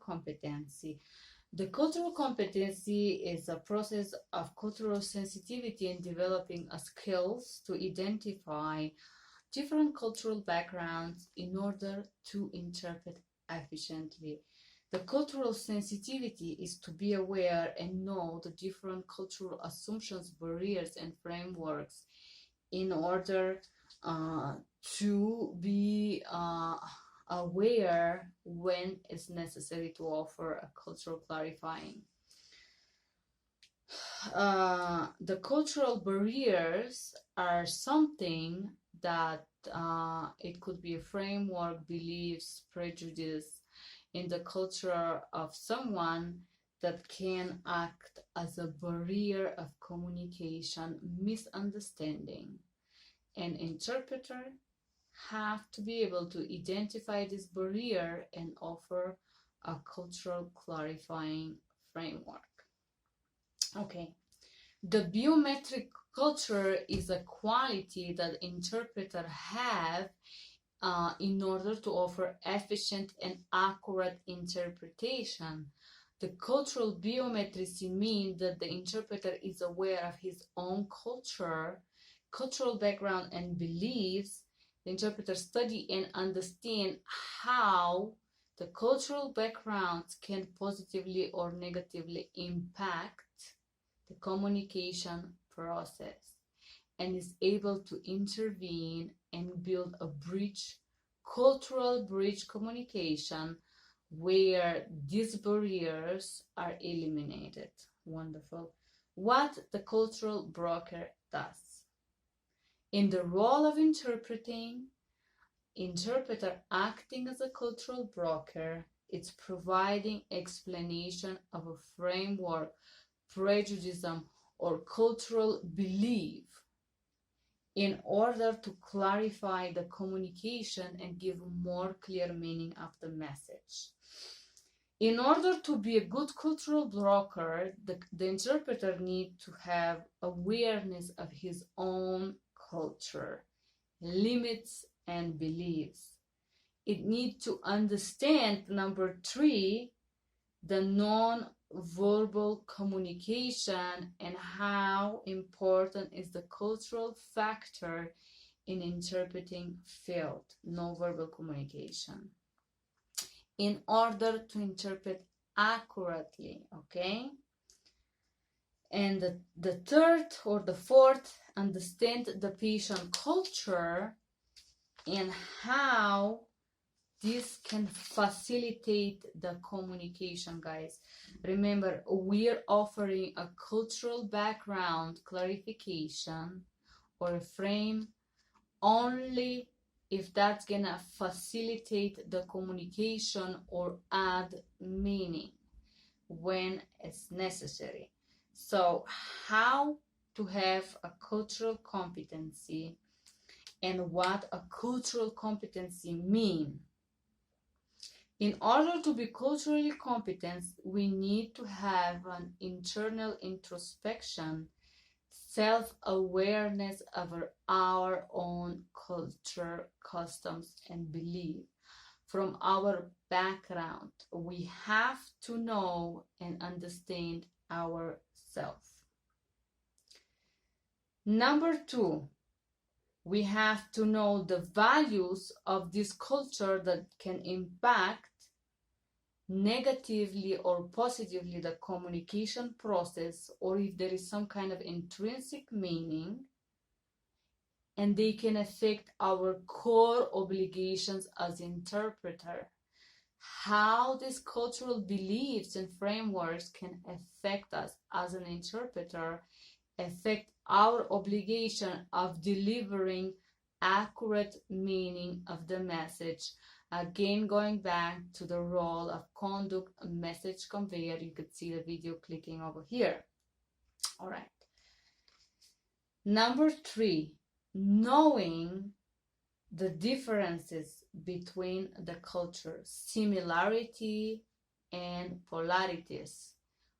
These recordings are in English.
competency. The cultural competency is a process of cultural sensitivity in developing skills to identify different cultural backgrounds in order to interpret efficiently. The cultural sensitivity is to be aware and know the different cultural assumptions, barriers, and frameworks in order to be aware when it's necessary to offer a cultural clarifying. The cultural barriers are something that it could be a framework, beliefs, prejudice in the culture of someone that can act as a barrier of communication, misunderstanding. An interpreter have to be able to identify this barrier and offer a cultural clarifying framework. Okay, the biometric culture is a quality that interpreters have in order to offer efficient and accurate interpretation. The cultural biometry means that the interpreter is aware of his own culture, cultural background, and beliefs. The interpreter study and understand how the cultural backgrounds can positively or negatively impact the communication process and is able to intervene and build a bridge, cultural bridge communication where these barriers are eliminated. Wonderful. What the cultural broker does. In the role of interpreter acting as a cultural broker, it's providing explanation of a framework, prejudice, or cultural belief in order to clarify the communication and give more clear meaning of the message. In order to be a good cultural broker, the interpreter needs to have awareness of his own culture, limits, and beliefs. It needs to understand, number 3, the non-verbal communication and how important is the cultural factor in interpreting field, non-verbal communication, in order to interpret accurately, okay? And the third or the fourth, understand the patient culture and how this can facilitate the communication, guys. Remember, we're offering a cultural background clarification or a frame only if that's gonna facilitate the communication or add meaning when it's necessary. So how to have a cultural competency and what a cultural competency means. In order to be culturally competent, we need to have an internal introspection, self-awareness of our own culture, customs, and belief. From our background, we have to know and understand ourselves. Number 2, we have to know the values of this culture that can impact negatively or positively the communication process, or if there is some kind of intrinsic meaning, and they can affect our core obligations as interpreter. How these cultural beliefs and frameworks can affect us as an interpreter, affect our obligation of delivering accurate meaning of the message. Again, going back to the role of conduct message conveyor, you could see the video clicking over here. All right. Number 3, knowing the differences between the cultures, similarity and polarities.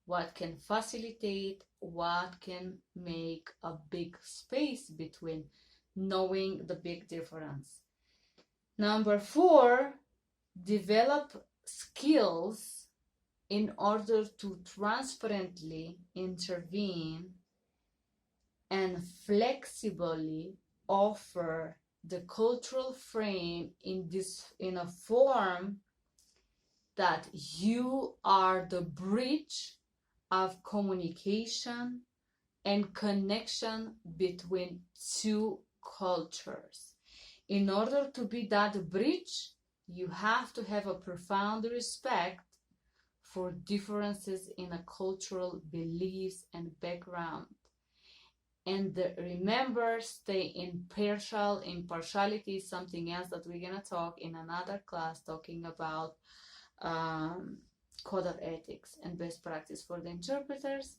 What can facilitate, what can make a big space between, knowing the big difference. Number 4, develop skills in order to transparently intervene and flexibly offer the cultural frame in a form that you are the bridge of communication and connection between two cultures. In order to be that bridge, you have to have a profound respect for differences in a cultural beliefs and background. And remember, stay impartial. Impartiality is something else that we're gonna talk in another class, talking about code of ethics and best practice for the interpreters.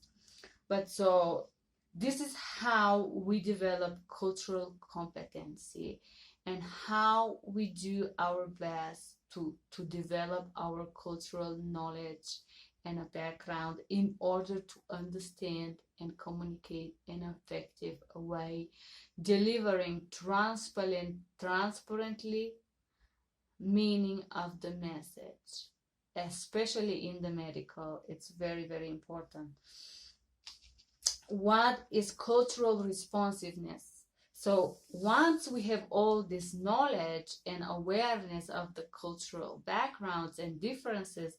But so this is how we develop cultural competency and how we do our best to develop our cultural knowledge and a background in order to understand and communicate in an effective way, delivering transparently meaning of the message, especially in the medical. It's very, very important. What is cultural responsiveness? So once we have all this knowledge and awareness of the cultural backgrounds and differences,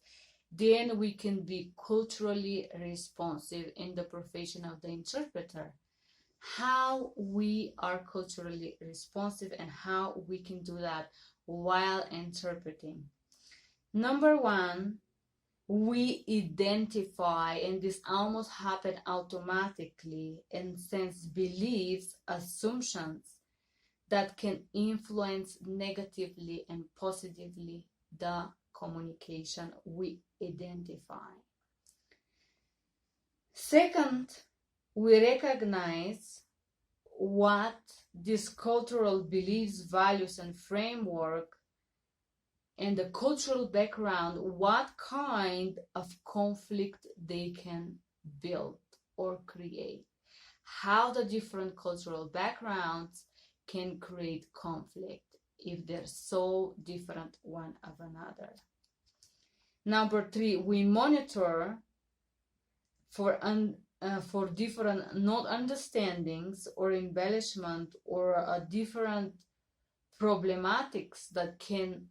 then we can be culturally responsive in the profession of the interpreter. How we are culturally responsive and how we can do that while interpreting. Number one, we identify, and this almost happens automatically, and sense beliefs, assumptions that can influence negatively and positively the communication we identify. Second, we recognize what these cultural beliefs, values, and framework and the cultural background, what kind of conflict they can build or create, how the different cultural backgrounds can create conflict if they're so different one of another. Number three, we monitor for different not understandings or embellishment or different problematics that can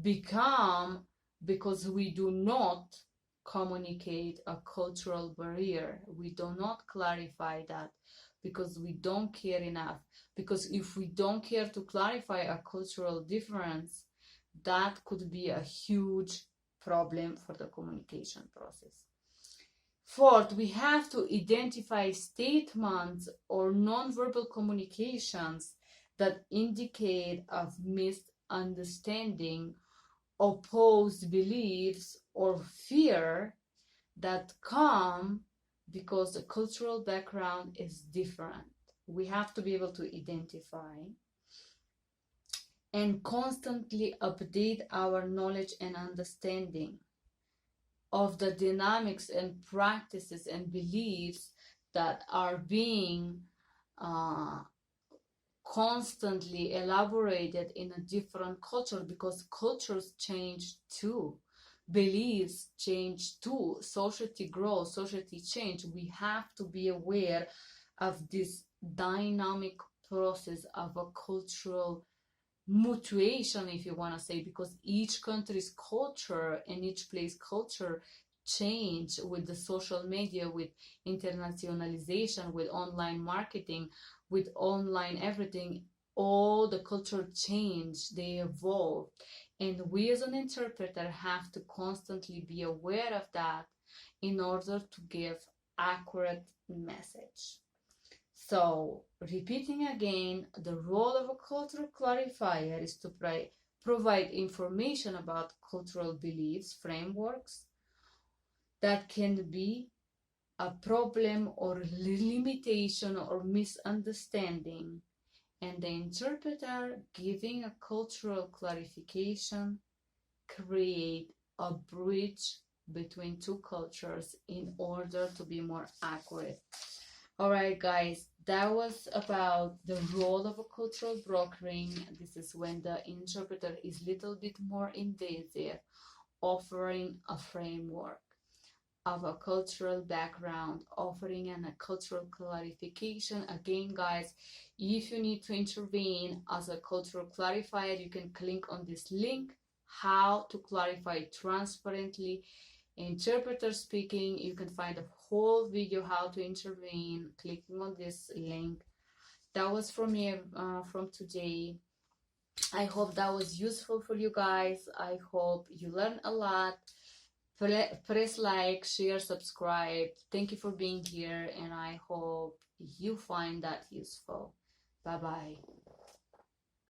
become because we do not communicate a cultural barrier. We do not clarify that because we don't care enough. Because if we don't care to clarify a cultural difference, that could be a huge problem for the communication process. Fourth, we have to identify statements or nonverbal communications that indicate of misunderstanding, opposed beliefs, or fear that come because the cultural background is different. We have to be able to identify and constantly update our knowledge and understanding of the dynamics and practices and beliefs that are being constantly elaborated in a different culture, because cultures change too, beliefs change too, society grows, society change. We have to be aware of this dynamic process of a cultural mutation, if you want to say, because each country's culture and each place culture change with the social media, with internationalization, with online marketing, with online everything. All the culture change, they evolve, and we as an interpreter have to constantly be aware of that in order to give accurate message. So, repeating again, the role of a cultural clarifier is to provide information about cultural beliefs, frameworks that can be a problem or limitation or misunderstanding, and the interpreter giving a cultural clarification create a bridge between two cultures in order to be more accurate. Alright guys, that was about the role of a cultural brokering. This is when the interpreter is a little bit more invasive, offering a framework. of a cultural background, offering a cultural clarification. Again, guys, if you need to intervene as a cultural clarifier, you can click on this link, how to clarify transparently. Interpreter speaking, you can find a whole video how to intervene, clicking on this link. That was from me from today. I hope that was useful for you guys. I hope you learned a lot. Press like, share, subscribe. Thank you for being here, and I hope you find that useful. Bye bye.